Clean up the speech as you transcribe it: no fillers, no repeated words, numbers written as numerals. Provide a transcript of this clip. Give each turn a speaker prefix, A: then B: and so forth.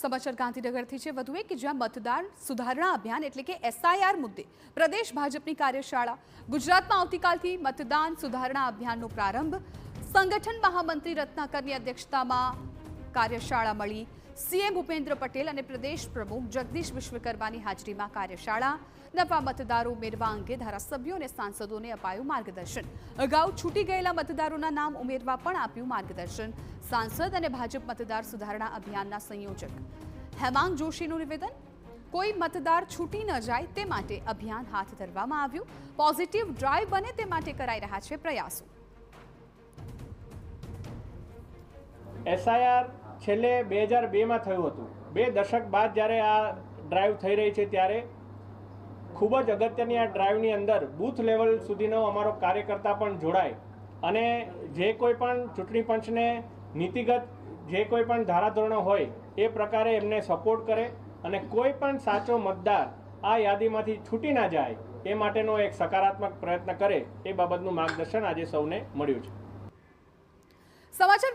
A: સમાચાર ગાંધીનગરથી છે વધુ એક કે જ્યાં મતદાર સુધારણા અભિયાન એટલે કે SIR મુદ્દે પ્રદેશ ભાજપની કાર્યશાળા ગુજરાતમાં આવતીકાલથી મતદાન સુધારણા અભિયાનનો પ્રારંભ સંગઠન મહામંત્રી રત્નાકરની અધ્યક્ષતામાં કાર્યશાળા મળી સીએમ ભૂપેન્દ્ર પટેલ અને પ્રદેશ પ્રમુખ જગદીશ વિશ્વકર્માની હાજરીમાં કાર્યશાળા નવા મતદારો ઉમેરવા અંગે ધારાસભ્યો અને સાંસદોને અપાયું માર્ગદર્શન અગાઉ છૂટી ગયેલા મતદારોના નામ ઉમેરવા પણ આપ્યું માર્ગદર્શન સાંસદ અને ભાજપ મતદાર સુધારણા અભિયાનના સંયોજક હેમાંગ જોશીનું નિવેદન કોઈ મતદાર છૂટી ન જાય તે માટે અભિયાન હાથ ધરવામાં આવ્યું પોઝિટિવ ડ્રાઈવ બને તે માટે કરાઈ રહ્યા છે પ્રયાસો
B: SIR છેલ્લે 2002માં થયું હતું 2 દશક બાદ જ્યારે આ ડ્રાઈવ થઈ રહી છે ત્યારે ખૂબ જ અગત્યની આ ડ્રાઈવની અંદર બૂથ લેવલ સુધીનો અમારો કાર્યકર્તા પણ જોડાય અને જે કોઈ પણ ચૂંટણી પંચને નીતિગત જે કોઈ પણ ધારાધોરણો હોય એ પ્રકારે એમને સપોર્ટ કરે અને કોઈ પણ સાચો મતદાર આ યાદીમાંથી છૂટી ના જાય એ માટેનો એક સકારાત્મક પ્રયત્ન કરે એ બાબતનું માર્ગદર્શન આજે સૌને મળ્યું છે.
A: સમાચાર